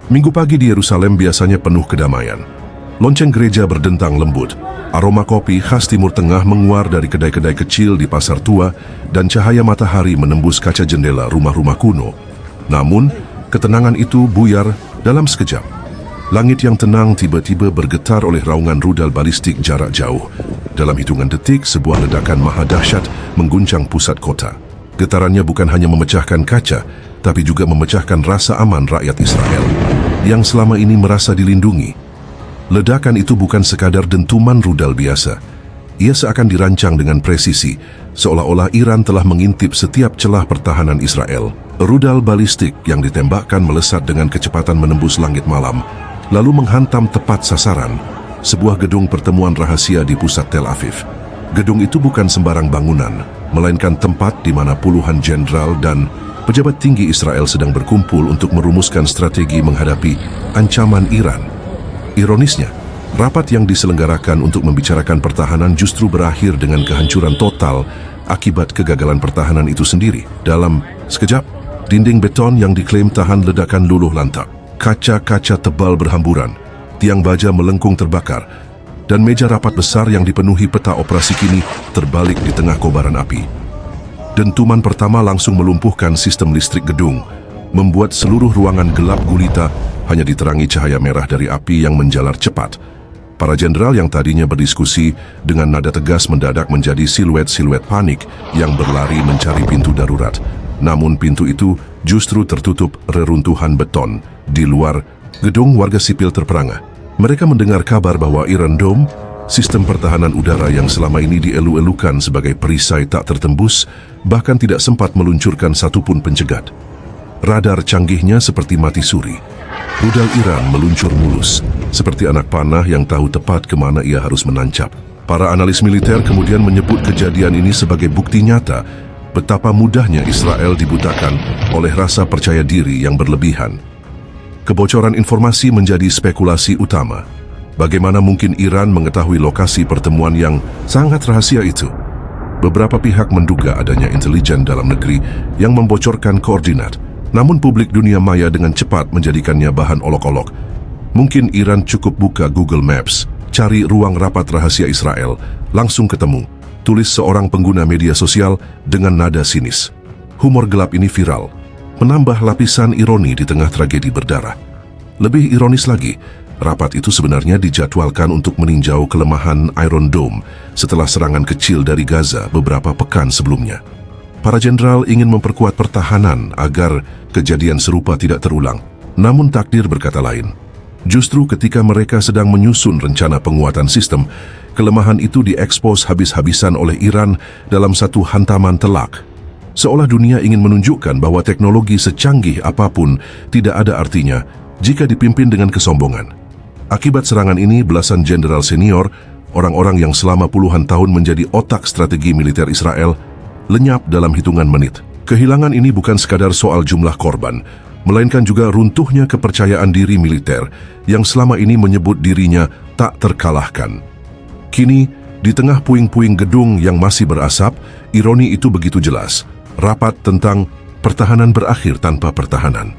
Minggu pagi di Yerusalem biasanya penuh kedamaian. Lonceng gereja berdentang lembut, aroma kopi khas Timur Tengah menguar dari kedai-kedai kecil di pasar tua, dan cahaya matahari menembus kaca jendela rumah-rumah kuno. Namun, ketenangan itu buyar dalam sekejap. Langit yang tenang tiba-tiba bergetar oleh raungan rudal balistik jarak jauh. Dalam hitungan detik, sebuah ledakan maha dahsyat mengguncang pusat kota. Getarannya bukan hanya memecahkan kaca, tapi juga memecahkan rasa aman rakyat Israel yang selama ini merasa dilindungi. Ledakan itu bukan sekadar dentuman rudal biasa. Ia seakan dirancang dengan presisi, seolah-olah Iran telah mengintip setiap celah pertahanan Israel. Rudal balistik yang ditembakkan melesat dengan kecepatan menembus langit malam, lalu menghantam tepat sasaran, sebuah gedung pertemuan rahasia di pusat Tel Aviv. Gedung itu bukan sembarang bangunan, melainkan tempat di mana puluhan jenderal dan pejabat tinggi Israel sedang berkumpul untuk merumuskan strategi menghadapi ancaman Iran. Ironisnya, rapat yang diselenggarakan untuk membicarakan pertahanan justru berakhir dengan kehancuran total akibat kegagalan pertahanan itu sendiri. Dalam sekejap, dinding beton yang diklaim tahan ledakan luluh lantak, kaca-kaca tebal berhamburan, tiang baja melengkung terbakar, dan meja rapat besar yang dipenuhi peta operasi kini terbalik di tengah kobaran api. Dentuman pertama langsung melumpuhkan sistem listrik gedung, membuat seluruh ruangan gelap gulita hanya diterangi cahaya merah dari api yang menjalar cepat. Para jenderal yang tadinya berdiskusi dengan nada tegas mendadak menjadi siluet-siluet panik yang berlari mencari pintu darurat. Namun pintu itu justru tertutup reruntuhan beton. Di luar gedung, warga sipil terperangah. Mereka mendengar kabar bahwa Iron Dome, sistem pertahanan udara yang selama ini dielu-elukan sebagai perisai tak tertembus, bahkan tidak sempat meluncurkan satupun pencegat. Radar canggihnya seperti mati suri. Rudal Iran meluncur mulus, seperti anak panah yang tahu tepat kemana ia harus menancap. Para analis militer kemudian menyebut kejadian ini sebagai bukti nyata betapa mudahnya Israel dibutakan oleh rasa percaya diri yang berlebihan. Kebocoran informasi menjadi spekulasi utama. Bagaimana mungkin Iran mengetahui lokasi pertemuan yang sangat rahasia itu? Beberapa pihak menduga adanya intelijen dalam negeri yang membocorkan koordinat. Namun publik dunia maya dengan cepat menjadikannya bahan olok-olok. Mungkin Iran cukup buka Google Maps, cari ruang rapat rahasia Israel, langsung ketemu, tulis seorang pengguna media sosial dengan nada sinis. Humor gelap ini viral, menambah lapisan ironi di tengah tragedi berdarah. Lebih ironis lagi, rapat itu sebenarnya dijadwalkan untuk meninjau kelemahan Iron Dome setelah serangan kecil dari Gaza beberapa pekan sebelumnya. Para jenderal ingin memperkuat pertahanan agar kejadian serupa tidak terulang. Namun takdir berkata lain. Justru ketika mereka sedang menyusun rencana penguatan sistem, kelemahan itu diekspos habis-habisan oleh Iran dalam satu hantaman telak. Seolah dunia ingin menunjukkan bahwa teknologi secanggih apapun tidak ada artinya jika dipimpin dengan kesombongan. Akibat serangan ini, belasan jenderal senior, orang-orang yang selama puluhan tahun menjadi otak strategi militer Israel, lenyap dalam hitungan menit. Kehilangan ini bukan sekadar soal jumlah korban, melainkan juga runtuhnya kepercayaan diri militer yang selama ini menyebut dirinya tak terkalahkan. Kini, di tengah puing-puing gedung yang masih berasap, ironi itu begitu jelas. Rapat tentang pertahanan berakhir tanpa pertahanan.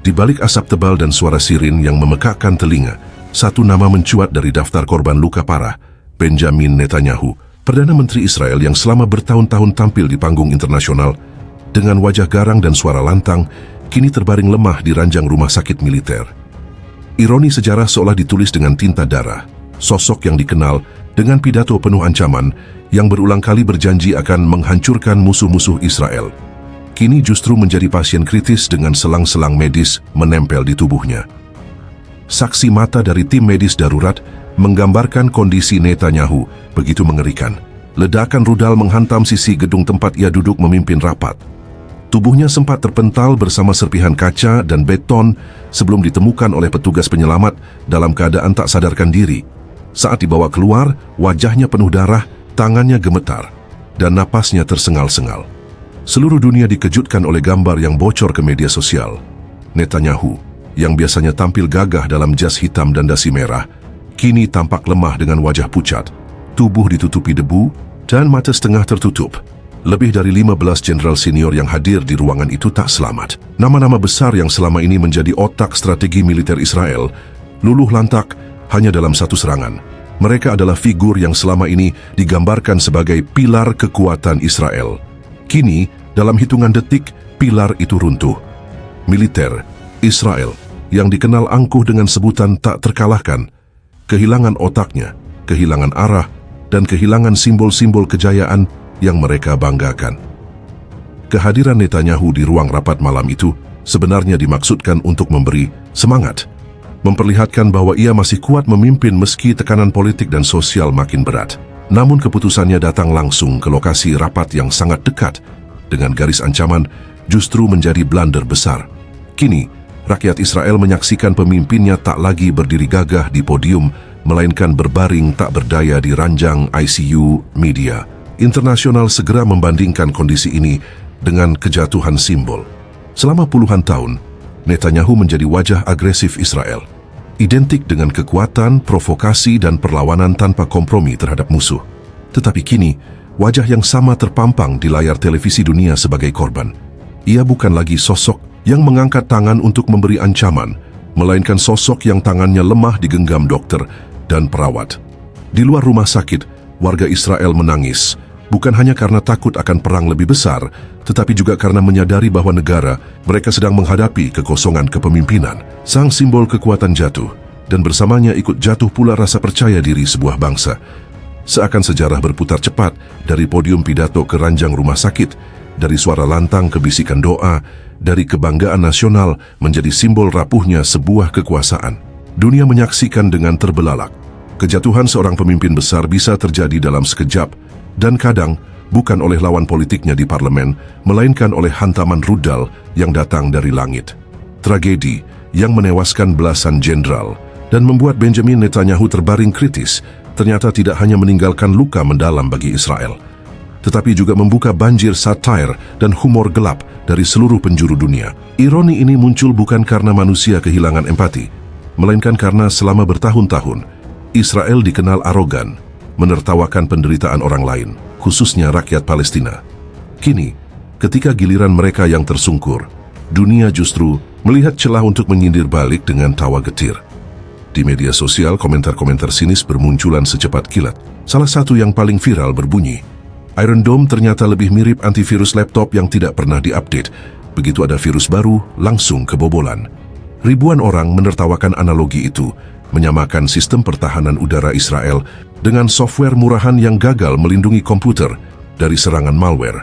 Di balik asap tebal dan suara sirin yang memekakkan telinga, satu nama mencuat dari daftar korban luka parah, Benjamin Netanyahu, Perdana Menteri Israel yang selama bertahun-tahun tampil di panggung internasional, dengan wajah garang dan suara lantang, kini terbaring lemah di ranjang rumah sakit militer. Ironi sejarah seolah ditulis dengan tinta darah. Sosok yang dikenal dengan pidato penuh ancaman yang berulang kali berjanji akan menghancurkan musuh-musuh Israel, kini justru menjadi pasien kritis dengan selang-selang medis menempel di tubuhnya. Saksi mata dari tim medis darurat menggambarkan kondisi Netanyahu begitu mengerikan. Ledakan rudal menghantam sisi gedung tempat ia duduk memimpin rapat. Tubuhnya sempat terpental bersama serpihan kaca dan beton sebelum ditemukan oleh petugas penyelamat dalam keadaan tak sadarkan diri. Saat dibawa keluar, wajahnya penuh darah, tangannya gemetar, dan napasnya tersengal-sengal. Seluruh dunia dikejutkan oleh gambar yang bocor ke media sosial. Netanyahu, yang biasanya tampil gagah dalam jas hitam dan dasi merah, kini tampak lemah dengan wajah pucat, tubuh ditutupi debu, dan mata setengah tertutup. Lebih dari 15 jenderal senior yang hadir di ruangan itu tak selamat. Nama-nama besar yang selama ini menjadi otak strategi militer Israel luluh lantak hanya dalam satu serangan. Mereka adalah figur yang selama ini digambarkan sebagai pilar kekuatan Israel. Kini, dalam hitungan detik, pilar itu runtuh. Militer Israel yang dikenal angkuh dengan sebutan tak terkalahkan, kehilangan otaknya, kehilangan arah, dan kehilangan simbol-simbol kejayaan yang mereka banggakan. Kehadiran Netanyahu di ruang rapat malam itu sebenarnya dimaksudkan untuk memberi semangat, memperlihatkan bahwa ia masih kuat memimpin meski tekanan politik dan sosial makin berat. Namun keputusannya datang langsung ke lokasi rapat yang sangat dekat dengan garis ancaman justru menjadi blunder besar. Kini, rakyat Israel menyaksikan pemimpinnya tak lagi berdiri gagah di podium, melainkan berbaring tak berdaya di ranjang ICU media. Internasional segera membandingkan kondisi ini dengan kejatuhan simbol. Selama puluhan tahun, Netanyahu menjadi wajah agresif Israel, identik dengan kekuatan, provokasi, dan perlawanan tanpa kompromi terhadap musuh. Tetapi kini, wajah yang sama terpampang di layar televisi dunia sebagai korban. Ia bukan lagi sosok yang mengangkat tangan untuk memberi ancaman, melainkan sosok yang tangannya lemah digenggam dokter dan perawat. Di luar rumah sakit, warga Israel menangis, bukan hanya karena takut akan perang lebih besar, tetapi juga karena menyadari bahwa negara mereka sedang menghadapi kekosongan kepemimpinan. Sang simbol kekuatan jatuh, dan bersamanya ikut jatuh pula rasa percaya diri sebuah bangsa. Seakan sejarah berputar cepat dari podium pidato ke ranjang rumah sakit, dari suara lantang ke bisikan doa, dari kebanggaan nasional menjadi simbol rapuhnya sebuah kekuasaan. Dunia menyaksikan dengan terbelalak. Kejatuhan seorang pemimpin besar bisa terjadi dalam sekejap, dan kadang bukan oleh lawan politiknya di parlemen, melainkan oleh hantaman rudal yang datang dari langit. Tragedi yang menewaskan belasan jenderal dan membuat Benjamin Netanyahu terbaring kritis ternyata tidak hanya meninggalkan luka mendalam bagi Israel, tetapi juga membuka banjir satair dan humor gelap dari seluruh penjuru dunia. Ironi ini muncul bukan karena manusia kehilangan empati, melainkan karena selama bertahun-tahun Israel dikenal arogan, menertawakan penderitaan orang lain, khususnya rakyat Palestina. Kini, ketika giliran mereka yang tersungkur, dunia justru melihat celah untuk menyindir balik dengan tawa getir. Di media sosial, komentar-komentar sinis bermunculan secepat kilat. Salah satu yang paling viral berbunyi, Iron Dome ternyata lebih mirip antivirus laptop yang tidak pernah diupdate. Begitu ada virus baru, langsung kebobolan. Ribuan orang menertawakan analogi itu, menyamakan sistem pertahanan udara Israel dengan software murahan yang gagal melindungi komputer dari serangan malware.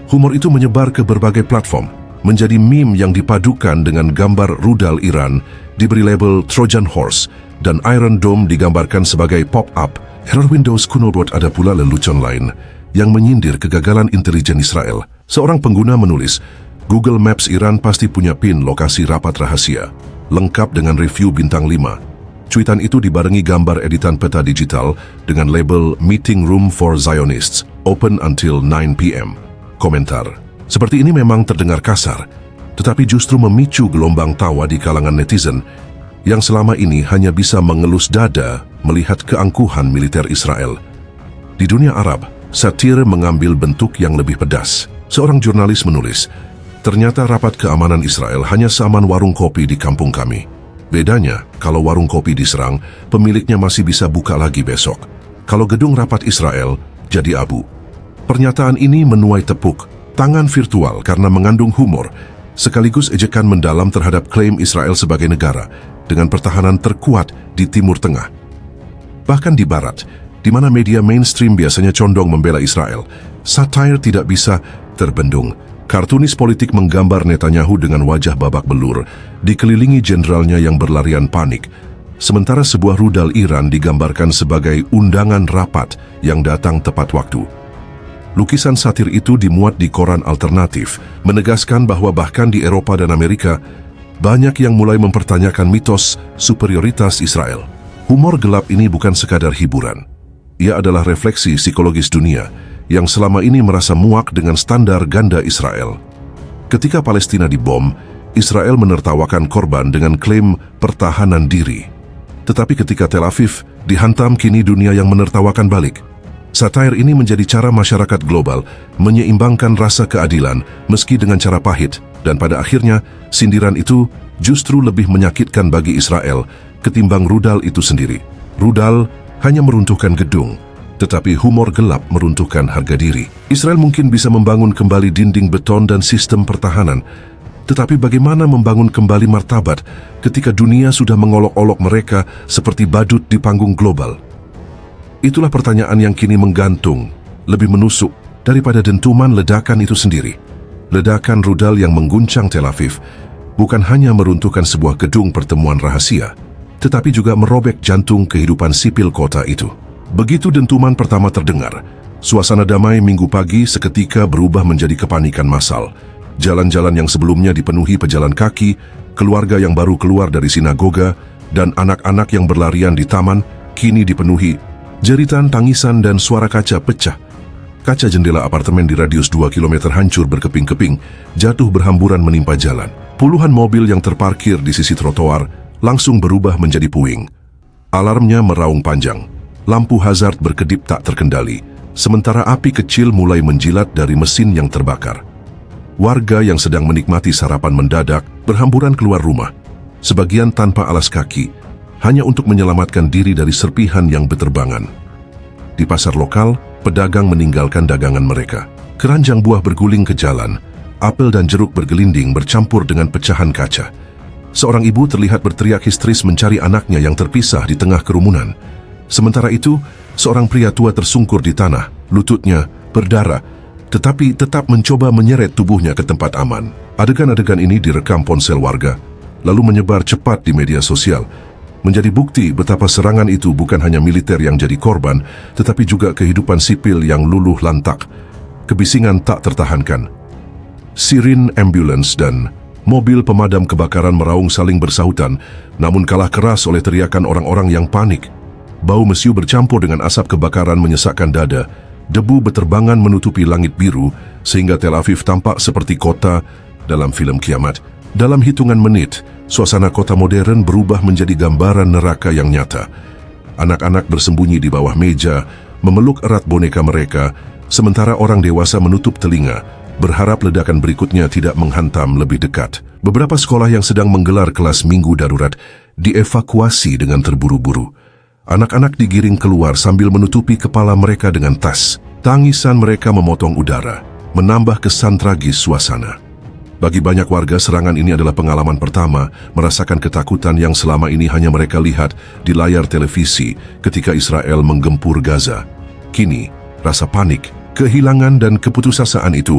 Humor itu menyebar ke berbagai platform, menjadi meme yang dipadukan dengan gambar rudal Iran, diberi label Trojan Horse, dan Iron Dome digambarkan sebagai pop-up. Error Windows kuno. Ada pula lelucon lain yang menyindir kegagalan intelijen Israel. Seorang pengguna menulis, Google Maps Iran pasti punya pin lokasi rapat rahasia, lengkap dengan review bintang 5. Cuitan itu dibarengi gambar editan peta digital dengan label Meeting Room for Zionists, open until 9 p.m. Komentar, seperti ini memang terdengar kasar, tetapi justru memicu gelombang tawa di kalangan netizen yang selama ini hanya bisa mengelus dada melihat keangkuhan militer Israel. Di dunia Arab, satire mengambil bentuk yang lebih pedas. Seorang jurnalis menulis, ternyata rapat keamanan Israel hanya seaman warung kopi di kampung kami. Bedanya, kalau warung kopi diserang, pemiliknya masih bisa buka lagi besok. Kalau gedung rapat Israel, jadi abu. Pernyataan ini menuai tepuk tangan virtual karena mengandung humor, sekaligus ejekan mendalam terhadap klaim Israel sebagai negara dengan pertahanan terkuat di Timur Tengah. Bahkan di Barat, di mana media mainstream biasanya condong membela Israel, satire tidak bisa terbendung. Kartunis politik menggambar Netanyahu dengan wajah babak belur, dikelilingi jenderalnya yang berlarian panik, sementara sebuah rudal Iran digambarkan sebagai undangan rapat yang datang tepat waktu. Lukisan satir itu dimuat di koran alternatif, menegaskan bahwa bahkan di Eropa dan Amerika, banyak yang mulai mempertanyakan mitos superioritas Israel. Humor gelap ini bukan sekadar hiburan. Ia adalah refleksi psikologis dunia yang selama ini merasa muak dengan standar ganda Israel. Ketika Palestina dibom, Israel menertawakan korban dengan klaim pertahanan diri. Tetapi ketika Tel Aviv dihantam, kini dunia yang menertawakan balik. Satair ini menjadi cara masyarakat global menyeimbangkan rasa keadilan meski dengan cara pahit, dan pada akhirnya sindiran itu justru lebih menyakitkan bagi Israel ketimbang rudal itu sendiri. Rudal hanya meruntuhkan gedung, tetapi humor gelap meruntuhkan harga diri. Israel mungkin bisa membangun kembali dinding beton dan sistem pertahanan, tetapi bagaimana membangun kembali martabat ketika dunia sudah mengolok-olok mereka seperti badut di panggung global? Itulah pertanyaan yang kini menggantung, lebih menusuk daripada dentuman ledakan itu sendiri. Ledakan rudal yang mengguncang Tel Aviv bukan hanya meruntuhkan sebuah gedung pertemuan rahasia, tetapi juga merobek jantung kehidupan sipil kota itu. Begitu dentuman pertama terdengar, suasana damai Minggu pagi seketika berubah menjadi kepanikan massal. Jalan-jalan yang sebelumnya dipenuhi pejalan kaki, keluarga yang baru keluar dari sinagoga, dan anak-anak yang berlarian di taman kini dipenuhi jeritan, tangisan, dan suara kaca pecah. Kaca jendela apartemen di radius 2 km hancur berkeping-keping, jatuh berhamburan menimpa jalan. Puluhan mobil yang terparkir di sisi trotoar langsung berubah menjadi puing. Alarmnya meraung panjang. Lampu hazard berkedip tak terkendali, sementara api kecil mulai menjilat dari mesin yang terbakar. Warga yang sedang menikmati sarapan mendadak berhamburan keluar rumah, sebagian tanpa alas kaki, hanya untuk menyelamatkan diri dari serpihan yang berterbangan. Di pasar lokal, pedagang meninggalkan dagangan mereka. Keranjang buah berguling ke jalan, apel dan jeruk bergelinding bercampur dengan pecahan kaca. Seorang ibu terlihat berteriak histeris mencari anaknya yang terpisah di tengah kerumunan. Sementara itu, seorang pria tua tersungkur di tanah, lututnya berdarah, tetapi tetap mencoba menyeret tubuhnya ke tempat aman. Adegan-adegan ini direkam ponsel warga, lalu menyebar cepat di media sosial, menjadi bukti betapa serangan itu bukan hanya militer yang jadi korban, tetapi juga kehidupan sipil yang luluh lantak. Kebisingan tak tertahankan. Sirin ambulans dan mobil pemadam kebakaran meraung saling bersahutan, namun kalah keras oleh teriakan orang-orang yang panik. Bau mesiu bercampur dengan asap kebakaran menyesakkan dada. Debu beterbangan menutupi langit biru, sehingga Tel Aviv tampak seperti kota dalam film kiamat. Dalam hitungan menit, suasana kota modern berubah menjadi gambaran neraka yang nyata. Anak-anak bersembunyi di bawah meja, memeluk erat boneka mereka, sementara orang dewasa menutup telinga, berharap ledakan berikutnya tidak menghantam lebih dekat. Beberapa sekolah yang sedang menggelar kelas minggu darurat dievakuasi dengan terburu-buru. Anak-anak digiring keluar sambil menutupi kepala mereka dengan tas. Tangisan mereka memotong udara, menambah kesan tragis suasana. Bagi banyak warga, serangan ini adalah pengalaman pertama merasakan ketakutan yang selama ini hanya mereka lihat di layar televisi ketika Israel menggempur Gaza. Kini, rasa panik, kehilangan dan keputusasaan itu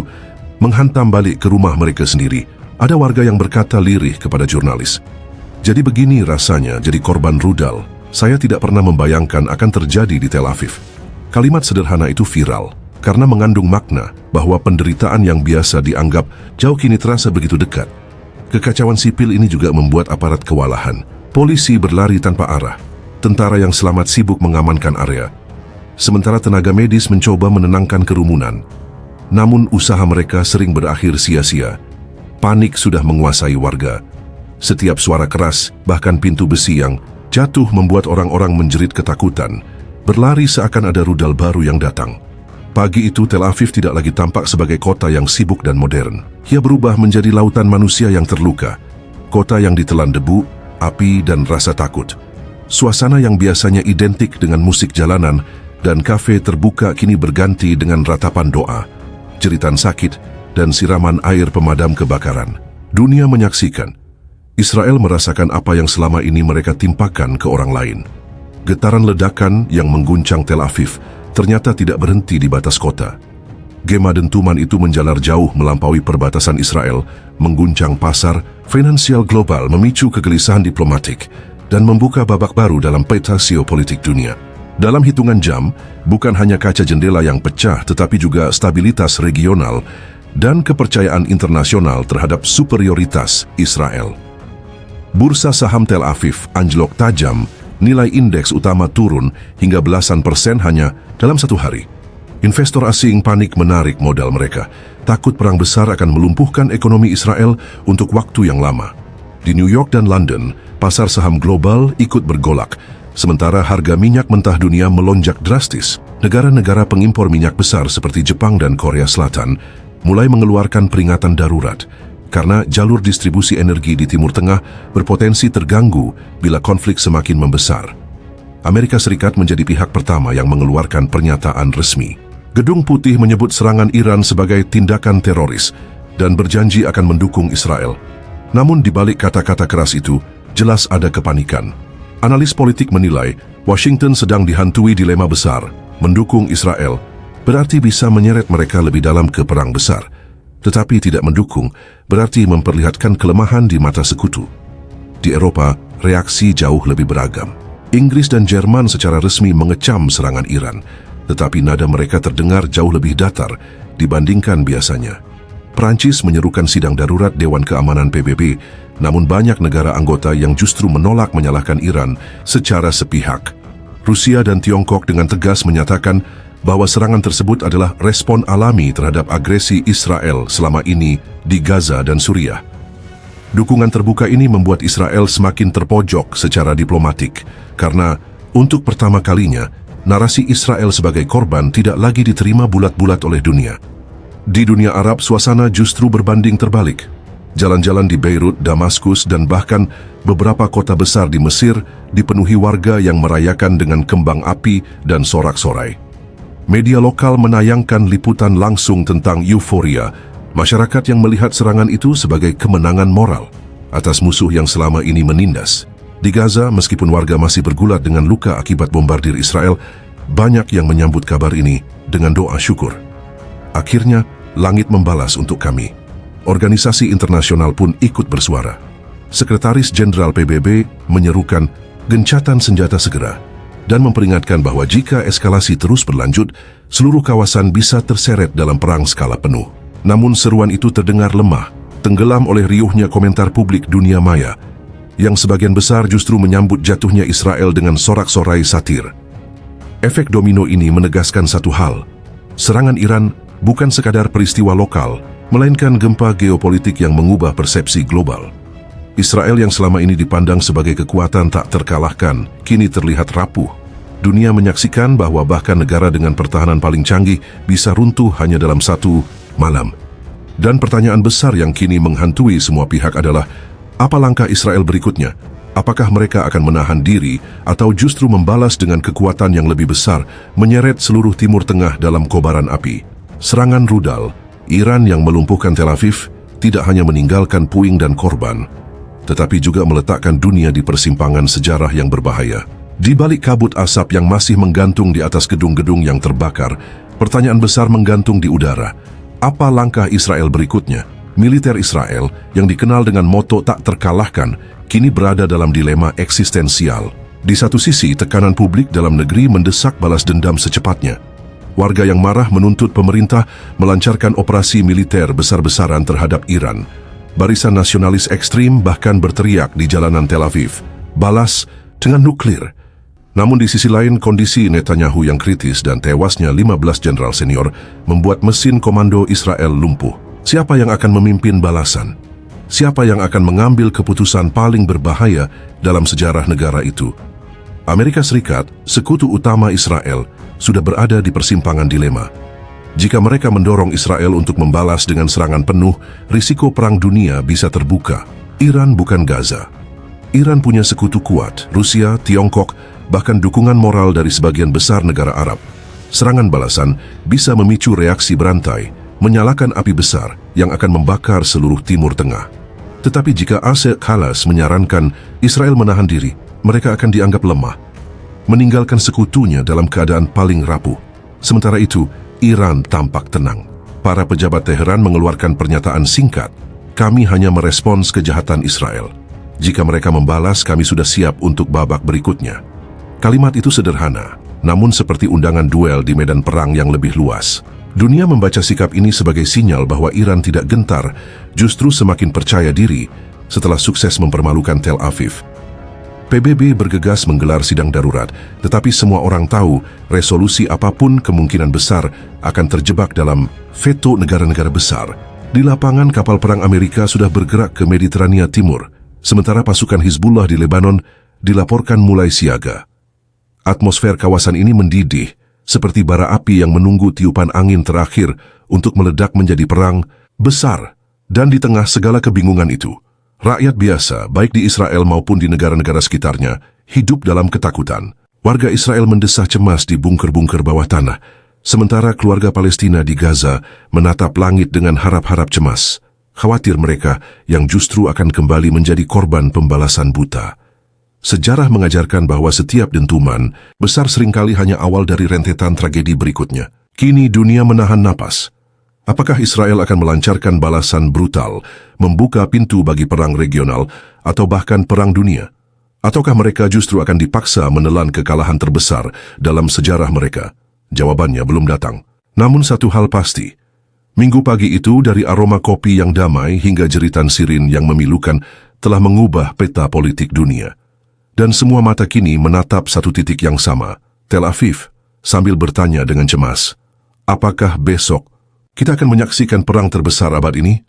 menghantam balik ke rumah mereka sendiri. Ada warga yang berkata lirih kepada jurnalis, "Jadi begini rasanya jadi korban rudal. Saya tidak pernah membayangkan akan terjadi di Tel Aviv." Kalimat sederhana itu viral karena mengandung makna bahwa penderitaan yang biasa dianggap jauh kini terasa begitu dekat. Kekacauan sipil ini juga membuat aparat kewalahan. Polisi berlari tanpa arah, tentara yang selamat sibuk mengamankan area, sementara tenaga medis mencoba menenangkan kerumunan. Namun usaha mereka sering berakhir sia-sia. Panik sudah menguasai warga. Setiap suara keras, bahkan pintu besi yang jatuh membuat orang-orang menjerit ketakutan, berlari seakan ada rudal baru yang datang. Pagi itu Tel Aviv tidak lagi tampak sebagai kota yang sibuk dan modern. Ia berubah menjadi lautan manusia yang terluka. Kota yang ditelan debu, api, dan rasa takut. Suasana yang biasanya identik dengan musik jalanan dan kafe terbuka kini berganti dengan ratapan doa, jeritan sakit, dan siraman air pemadam kebakaran. Dunia menyaksikan. Israel merasakan apa yang selama ini mereka timpakan ke orang lain. Getaran ledakan yang mengguncang Tel Aviv ternyata tidak berhenti di batas kota. Gema dentuman itu menjalar jauh melampaui perbatasan Israel, mengguncang pasar, finansial global, memicu kegelisahan diplomatik, dan membuka babak baru dalam peta geopolitik dunia. Dalam hitungan jam, bukan hanya kaca jendela yang pecah, tetapi juga stabilitas regional dan kepercayaan internasional terhadap superioritas Israel. Bursa saham Tel Aviv anjlok tajam, nilai indeks utama turun hingga belasan persen hanya dalam satu hari. Investor asing panik menarik modal mereka, takut perang besar akan melumpuhkan ekonomi Israel untuk waktu yang lama. Di New York dan London, pasar saham global ikut bergolak, Sementara harga minyak mentah dunia melonjak drastis, negara-negara pengimpor minyak besar seperti Jepang dan Korea Selatan mulai mengeluarkan peringatan darurat karena jalur distribusi energi di Timur Tengah berpotensi terganggu bila konflik semakin membesar. Amerika Serikat menjadi pihak pertama yang mengeluarkan pernyataan resmi. Gedung Putih menyebut serangan Iran sebagai tindakan teroris dan berjanji akan mendukung Israel. Namun di balik kata-kata keras itu, jelas ada kepanikan. Analis politik menilai Washington sedang dihantui dilema besar. Mendukung Israel berarti bisa menyeret mereka lebih dalam ke perang besar. Tetapi tidak mendukung berarti memperlihatkan kelemahan di mata sekutu. Di Eropa, reaksi jauh lebih beragam. Inggris dan Jerman secara resmi mengecam serangan Iran, tetapi nada mereka terdengar jauh lebih datar dibandingkan biasanya. Prancis menyerukan sidang darurat Dewan Keamanan PBB, namun banyak negara anggota yang justru menolak menyalahkan Iran secara sepihak. Rusia dan Tiongkok dengan tegas menyatakan bahwa serangan tersebut adalah respon alami terhadap agresi Israel selama ini di Gaza dan Suriah. Dukungan terbuka ini membuat Israel semakin terpojok secara diplomatik, karena untuk pertama kalinya, narasi Israel sebagai korban tidak lagi diterima bulat-bulat oleh dunia. Di dunia Arab, suasana justru berbanding terbalik. Jalan-jalan di Beirut, Damaskus, dan bahkan beberapa kota besar di Mesir dipenuhi warga yang merayakan dengan kembang api dan sorak-sorai. Media lokal menayangkan liputan langsung tentang euforia masyarakat yang melihat serangan itu sebagai kemenangan moral atas musuh yang selama ini menindas. Di Gaza, meskipun warga masih bergulat dengan luka akibat bombardir Israel, banyak yang menyambut kabar ini dengan doa syukur. Akhirnya, langit membalas untuk kami. Organisasi internasional pun ikut bersuara. Sekretaris Jenderal PBB menyerukan gencatan senjata segera dan memperingatkan bahwa jika eskalasi terus berlanjut, seluruh kawasan bisa terseret dalam perang skala penuh. Namun seruan itu terdengar lemah, tenggelam oleh riuhnya komentar publik dunia maya, yang sebagian besar justru menyambut jatuhnya Israel dengan sorak-sorai satir. Efek domino ini menegaskan satu hal, serangan Iran bukan sekadar peristiwa lokal, melainkan gempa geopolitik yang mengubah persepsi global. Israel yang selama ini dipandang sebagai kekuatan tak terkalahkan, kini terlihat rapuh. Dunia menyaksikan bahwa bahkan negara dengan pertahanan paling canggih bisa runtuh hanya dalam satu malam. Dan pertanyaan besar yang kini menghantui semua pihak adalah, apa langkah Israel berikutnya? Apakah mereka akan menahan diri atau justru membalas dengan kekuatan yang lebih besar, menyeret seluruh Timur Tengah dalam kobaran api? Serangan rudal Iran yang melumpuhkan Tel Aviv tidak hanya meninggalkan puing dan korban, tetapi juga meletakkan dunia di persimpangan sejarah yang berbahaya. Di balik kabut asap yang masih menggantung di atas gedung-gedung yang terbakar, pertanyaan besar menggantung di udara. Apa langkah Israel berikutnya? Militer Israel yang dikenal dengan moto tak terkalahkan, kini berada dalam dilema eksistensial. Di satu sisi, tekanan publik dalam negeri mendesak balas dendam secepatnya. Warga yang marah menuntut pemerintah melancarkan operasi militer besar-besaran terhadap Iran. Barisan nasionalis ekstrim bahkan berteriak di jalanan Tel Aviv, balas dengan nuklir. Namun di sisi lain, kondisi Netanyahu yang kritis dan tewasnya 15 jenderal senior membuat mesin komando Israel lumpuh. Siapa yang akan memimpin balasan? Siapa yang akan mengambil keputusan paling berbahaya dalam sejarah negara itu? Amerika Serikat, sekutu utama Israel, sudah berada di persimpangan dilema. Jika mereka mendorong Israel untuk membalas dengan serangan penuh, risiko perang dunia bisa terbuka. Iran bukan Gaza. Iran punya sekutu kuat, Rusia, Tiongkok, bahkan dukungan moral dari sebagian besar negara Arab. Serangan balasan bisa memicu reaksi berantai, menyalakan api besar yang akan membakar seluruh Timur Tengah. Tetapi jika Asad Khalas menyarankan Israel menahan diri, mereka akan dianggap lemah, meninggalkan sekutunya dalam keadaan paling rapuh. Sementara itu, Iran tampak tenang. Para pejabat Teheran mengeluarkan pernyataan singkat, kami hanya merespons kejahatan Israel. Jika mereka membalas, kami sudah siap untuk babak berikutnya. Kalimat itu sederhana, namun seperti undangan duel di medan perang yang lebih luas. Dunia membaca sikap ini sebagai sinyal bahwa Iran tidak gentar, justru semakin percaya diri setelah sukses mempermalukan Tel Aviv. PBB bergegas menggelar sidang darurat, tetapi semua orang tahu resolusi apapun kemungkinan besar akan terjebak dalam veto negara-negara besar. Di lapangan, kapal perang Amerika sudah bergerak ke Mediterania Timur, sementara pasukan Hizbullah di Lebanon dilaporkan mulai siaga. Atmosfer kawasan ini mendidih, seperti bara api yang menunggu tiupan angin terakhir untuk meledak menjadi perang besar. Dan di tengah segala kebingungan itu, rakyat biasa, baik di Israel maupun di negara-negara sekitarnya, hidup dalam ketakutan. Warga Israel mendesah cemas di bunker-bunker bawah tanah, sementara keluarga Palestina di Gaza menatap langit dengan harap-harap cemas, khawatir mereka yang justru akan kembali menjadi korban pembalasan buta. Sejarah mengajarkan bahwa setiap dentuman besar seringkali hanya awal dari rentetan tragedi berikutnya. Kini dunia menahan napas. Apakah Israel akan melancarkan balasan brutal, membuka pintu bagi perang regional, atau bahkan perang dunia? Ataukah mereka justru akan dipaksa menelan kekalahan terbesar dalam sejarah mereka? Jawabannya belum datang. Namun satu hal pasti, minggu pagi itu dari aroma kopi yang damai hingga jeritan sirin yang memilukan telah mengubah peta politik dunia. Dan semua mata kini menatap satu titik yang sama, Tel Aviv, sambil bertanya dengan cemas, apakah besok kita akan menyaksikan perang terbesar abad ini?